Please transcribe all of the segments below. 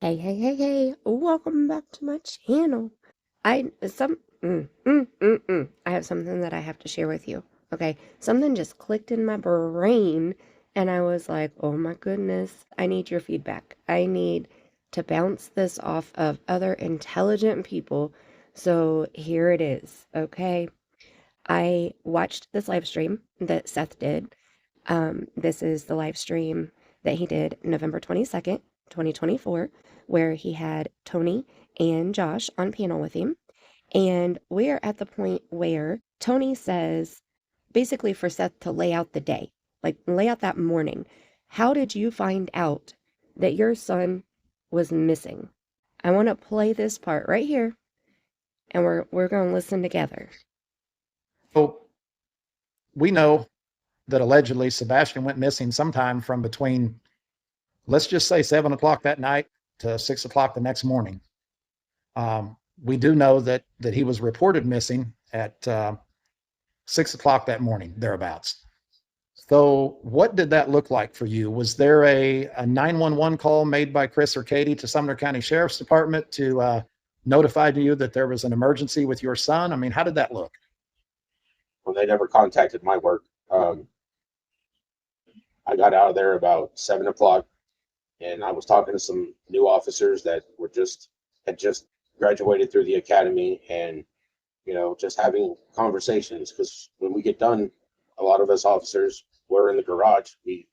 Hey, welcome back to my channel. I some mm, mm, mm, mm. I have something that I have to share with you. Okay, something just clicked in my brain and I was like, "Oh my goodness, I need your feedback. I need to bounce this off of other intelligent people." So here it is. Okay, I watched this live stream that Seth did. This is the live stream that he did November 22nd, 2024, where he had Tony and Josh on panel with him. And we're at the point where Tony says, basically for Seth to lay out the day, like lay out that morning. How did you find out that your son was missing? I want to play this part right here, and we're going to listen together. So we know that allegedly Sebastian went missing sometime from between, let's just say 7 o'clock that night to 6 o'clock the next morning. We do know that he was reported missing at 6 o'clock that morning, thereabouts. So what did that look like for you? Was there a 911 call made by Chris or Katie to Sumner County Sheriff's Department to notify you that there was an emergency with your son? I mean, how did that look? Well, they never contacted my work. I got out of there about 7 o'clock, and I was talking to some new officers that had just graduated through the academy, and just having conversations. Because when we get done, a lot of us officers were in the garage. We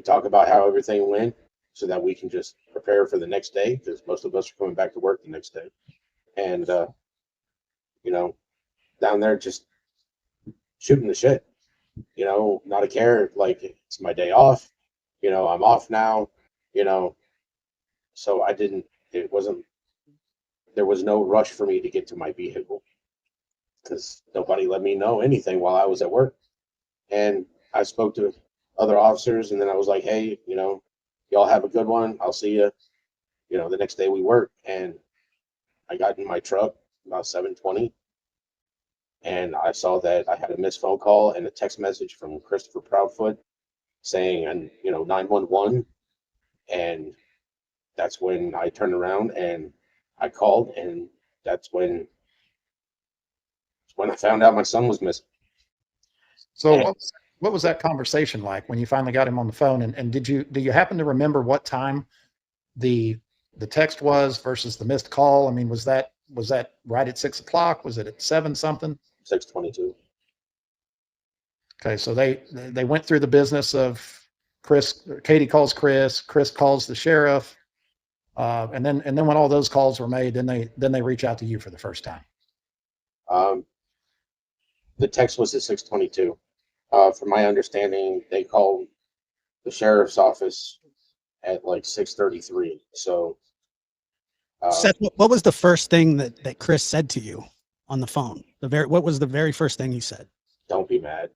talk about how everything went, so that we can just prepare for the next day. Because most of us are coming back to work the next day, and down there just shooting the shit. Not a care. Like, it's my day off. I'm off now. You know, so I didn't. It wasn't. There was no rush for me to get to my vehicle because nobody let me know anything while I was at work. And I spoke to other officers, and then I was like, "Hey, y'all have a good one. I'll see you." The next day we work, and I got in my truck about 7:20, and I saw that I had a missed phone call and a text message from Christopher Proudfoot saying, and 911, and that's when I turned around and I called, and that's when I found out my son was missing. So And what was that conversation like when you finally got him on the phone? And do you happen to remember what time the the text was versus the missed call? I mean, was that right at 6 o'clock? Was it at seven something? 6:22. Okay, so they went through the business of Katie calls Chris calls the sheriff, and then when all those calls were made, then they reach out to you for the first time. Um, the text was at 6:22. From my understanding, they called the sheriff's office at like 6:33. So Seth, um, what was the first thing that Chris said to you on the phone? What was the very first thing he said? don't be mad.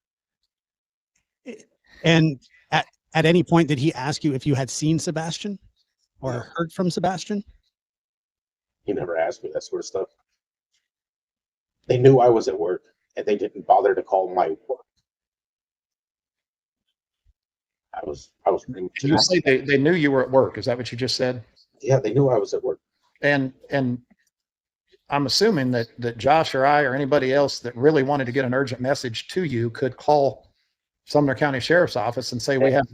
And at any point did he ask you if you had seen Sebastian or No, heard from Sebastian? he never asked me that sort of stuff. They knew I was at work, and they didn't bother to call my work. I was pretty much You say they knew you were at work. Is that what you just said? yeah, they knew I was at work. And I'm assuming that Josh or I or anybody else that really wanted to get an urgent message to you could call Sumner County Sheriff's Office and say, we have,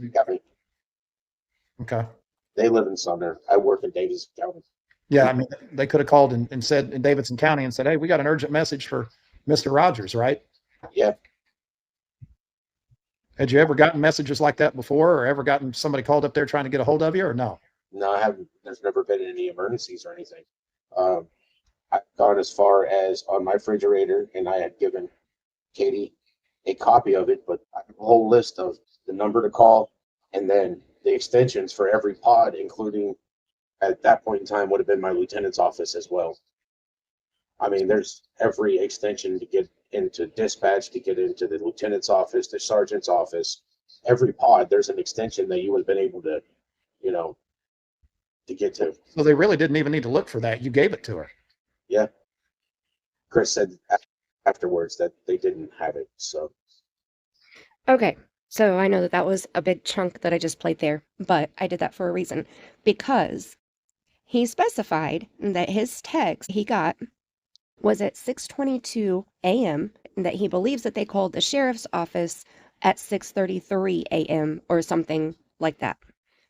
okay. They live in Sumner. I work in Davidson County. Yeah, I mean, they could have called and said in Davidson County and said, hey, we got an urgent message for Mr. Rogers, right? Yeah, Had you ever gotten messages like that before, or ever gotten somebody called up there trying to get a hold of you, or no? no, I haven't. There's never been any emergencies or anything. Um, I've gone as far as on my refrigerator, and I had given Katie a copy of it, but I have a whole list of the number to call and then the extensions for every pod, including at that point in time would have been my lieutenant's office as well. I mean, there's every extension to get into dispatch, to get into the lieutenant's office, the sergeant's office. Every pod, there's an extension that you would have been able to, you know, to get to. So they really didn't even need to look for that. You gave it to her. Yeah. Chris said afterwards that they didn't have it. So, Okay, so I know that that was a big chunk that I just played there, but I did that for a reason because he specified that his text he got was at 6:22 a.m., that he believes that they called the sheriff's office at 6:33 a.m. or something like that,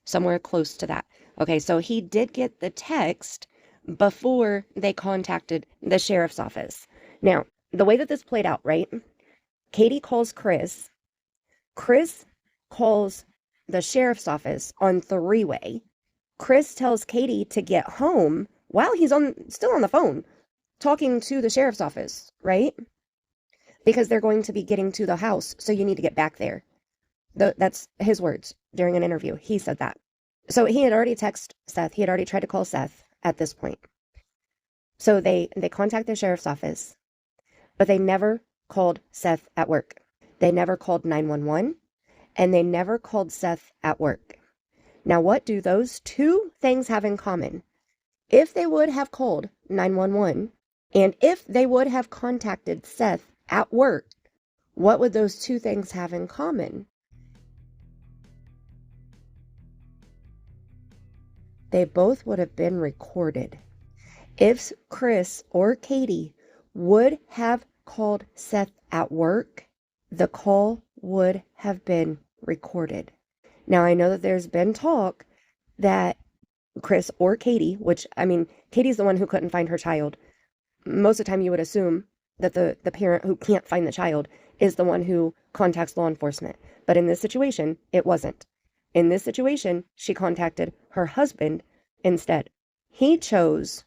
somewhere close to that. Okay, so he did get the text before they contacted the sheriff's office. Now, the way that this played out, right? Katie calls Chris. Chris calls the sheriff's office on three-way. Chris tells Katie to get home while he's still on the phone talking to the sheriff's office, right? Because they're going to be getting to the house, so you need to get back there. That's his words during an interview. He said that. So he had already texted Seth. He had already tried to call Seth at this point. So they contact the sheriff's office, but they never called Seth at work. They never called 911, and they never called Seth at work. Now, what do those two things have in common? If they would have called 911, and if they would have contacted Seth at work, what would those two things have in common? They both would have been recorded. If Chris or Katie would have called Seth at work, the call would have been recorded. Now, I know that there's been talk that Chris or Katie, which, I mean, Katie's the one who couldn't find her child. Most of the time you would assume that the parent who can't find the child is the one who contacts law enforcement. But in this situation, it wasn't. In this situation, she contacted her husband instead. He chose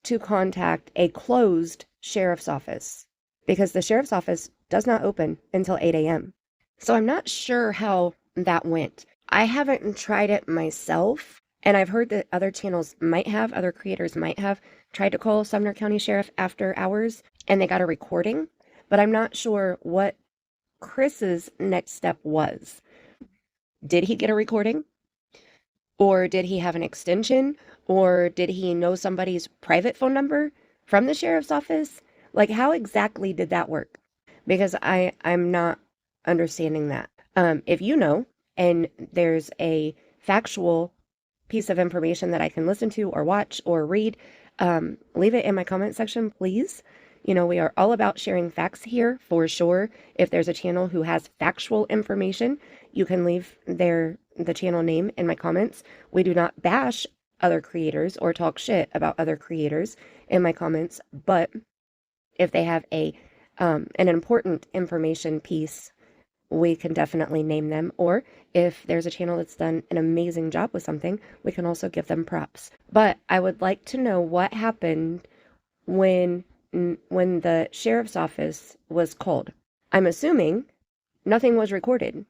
to contact a closed sheriff's office because the sheriff's office does not open until 8 a.m. So I'm not sure how that went. I haven't tried it myself, and I've heard that other channels might have, other creators might have tried to call Sumner County Sheriff after hours, and they got a recording, but I'm not sure what Chris's next step was. Did he get a recording? Or did he have an extension? Or did he know somebody's private phone number from the sheriff's office? Like, how exactly did that work? Because I'm not understanding that. If you know, and there's a factual piece of information that I can listen to or watch or read, leave it in my comment section, please. You know, we are all about sharing facts here for sure. If there's a channel who has factual information, you can leave the channel name in my comments. We do not bash other creators or talk shit about other creators in my comments, but if they have an important information piece, we can definitely name them. Or if there's a channel that's done an amazing job with something, we can also give them props. But I would like to know what happened when the sheriff's office was called. I'm assuming nothing was recorded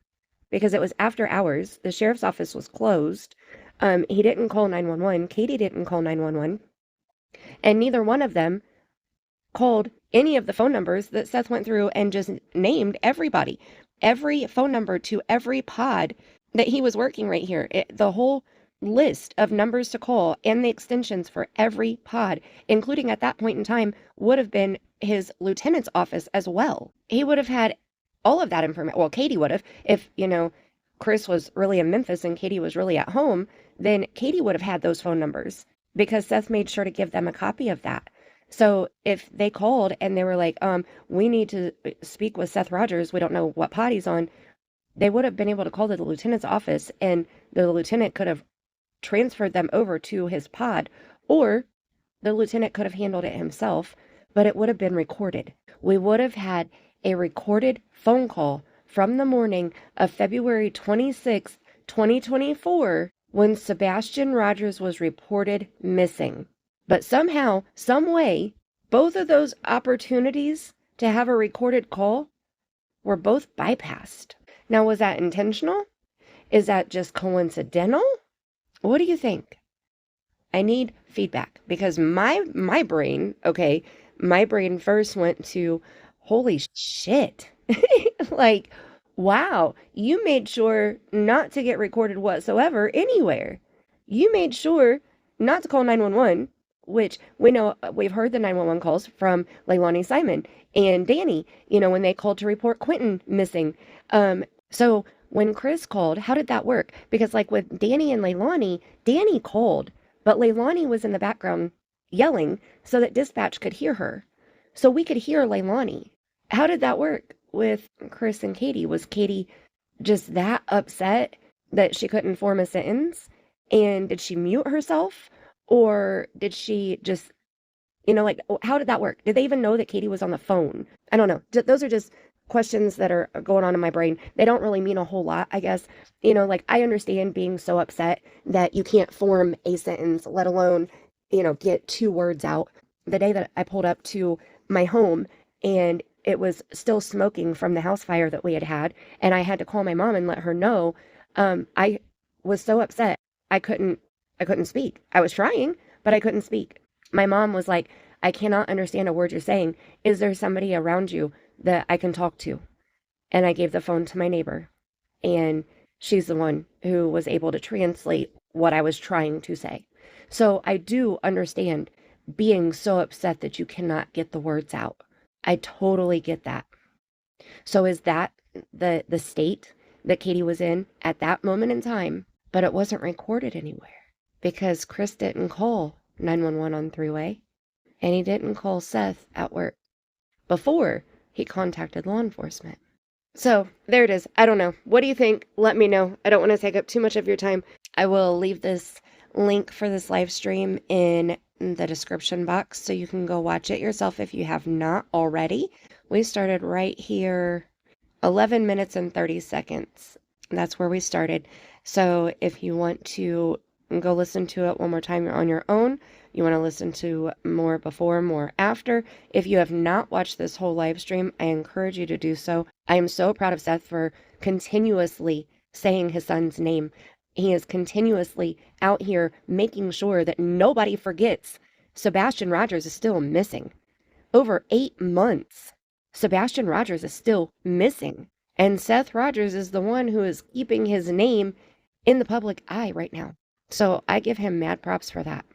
because it was after hours. The sheriff's office was closed. He didn't call 911. Katie didn't call 911. And neither one of them called any of the phone numbers that Seth went through and just named everybody. Every phone number to every pod that he was working right here. The whole list of numbers to call and the extensions for every pod, including at that point in time, would have been his lieutenant's office as well. He would have had all of that information. Well, Katie would have. If, Chris was really in Memphis and Katie was really at home, then Katie would have had those phone numbers because Seth made sure to give them a copy of that. So if they called and they were like, we need to speak with Seth Rogers, we don't know what pod he's on, they would have been able to call the lieutenant's office and the lieutenant could have transferred them over to his pod, or the lieutenant could have handled it himself, but it would have been recorded. We would have had a recorded phone call from the morning of February 26th, 2024, when Sebastian Rogers was reported missing. But somehow, some way, both of those opportunities to have a recorded call were both bypassed. Now, was that intentional? Is that just coincidental? What do you think? I need feedback because my brain, my brain first went to, holy shit. Like, wow, you made sure not to get recorded whatsoever anywhere. You made sure not to call 911, which we know, we've heard the 911 calls from Leilani Simon and Danny, when they called to report Quentin missing. So when Chris called, how did that work? Because like with Danny and Leilani, Danny called, but Leilani was in the background yelling so that dispatch could hear her. So we could hear Leilani. How did that work with Chris and Katie? Was Katie just that upset that she couldn't form a sentence? And did she mute herself? Or did she just, like, how did that work? Did they even know that Katie was on the phone? I don't know. Those are just questions that are going on in my brain. They don't really mean a whole lot, I guess. Like, I understand being so upset that you can't form a sentence, let alone, get 2 words out. The day that I pulled up to my home and it was still smoking from the house fire that we had, and I had to call my mom and let her know, I was so upset. I couldn't speak. I was trying, but I couldn't speak. My mom was like, I cannot understand a word you're saying. Is there somebody around you that I can talk to? And I gave the phone to my neighbor, and she's the one who was able to translate what I was trying to say. So I do understand being so upset that you cannot get the words out. I totally get that. So is that the state that Katie was in at that moment in time? But it wasn't recorded anywhere because Chris didn't call 911 on 3-way, and he didn't call Seth at work before he contacted law enforcement. So there it is. I don't know. What do you think? Let me know. I don't want to take up too much of your time. I will leave this link for this live stream in the description box so you can go watch it yourself if you have not already. We started right here, 11 minutes and 30 seconds. That's where we started. So if you want to go listen to it one more time on your own, you want to listen to more before, more after. If you have not watched this whole live stream, I encourage you to do so. I am so proud of Seth for continuously saying his son's name. He is continuously out here making sure that nobody forgets Sebastian Rogers is still missing. Over 8 months, Sebastian Rogers is still missing. And Seth Rogers is the one who is keeping his name in the public eye right now. So I give him mad props for that.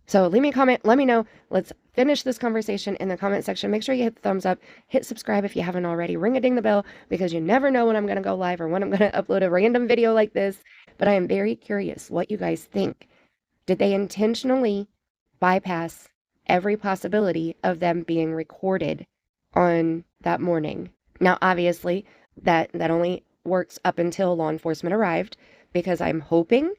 So leave me a comment. Let me know. Let's finish this conversation in the comment section. Make sure you hit the thumbs up. Hit subscribe if you haven't already. Ring-a-ding the bell because you never know when I'm going to go live or when I'm going to upload a random video like this. But I am very curious what you guys think. Did they intentionally bypass every possibility of them being recorded on that morning? Now, obviously, that only works up until law enforcement arrived, because I'm hoping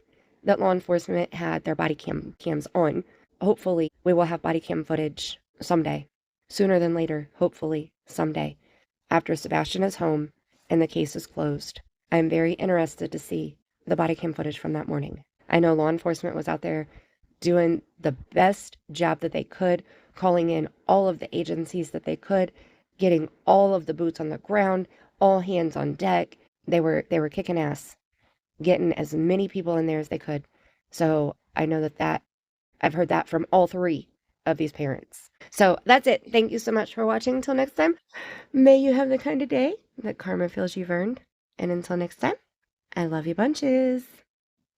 that law enforcement had their body cams on. Hopefully, we will have body cam footage someday. Sooner than later, hopefully, someday. After Sebastian is home and the case is closed. I'm very interested to see the body cam footage from that morning. I know law enforcement was out there doing the best job that they could, calling in all of the agencies that they could, getting all of the boots on the ground, all hands on deck. They were kicking ass, getting as many people in there as they could. So I know that I've heard that from all 3 of these parents. So that's it. Thank you so much for watching. Until next time, may you have the kind of day that karma feels you've earned. And until next time, I love you bunches.